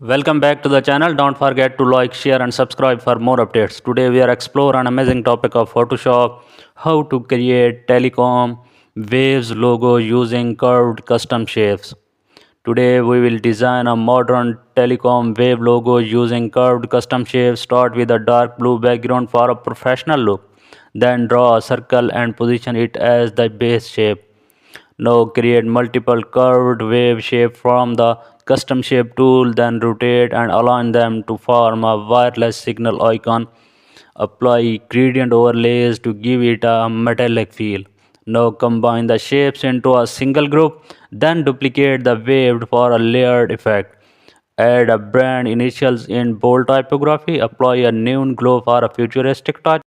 Welcome back to the channel. Don't forget to like, share and subscribe for more updates. Today we are explore an amazing topic of Photoshop, how to create telecom waves logo using curved custom shapes. Today we will design a modern telecom wave logo using curved custom shapes. Start with a dark blue background for a professional look. Then draw a circle and position it as the base shape. Now create multiple curved wave shape from the custom shape tool, then rotate and align them to form a wireless signal icon. Apply gradient overlays to give it a metallic feel. Now combine the shapes into a single group, then duplicate the wave for a layered effect. Add a brand initials in bold typography. Apply a neon glow for a futuristic touch.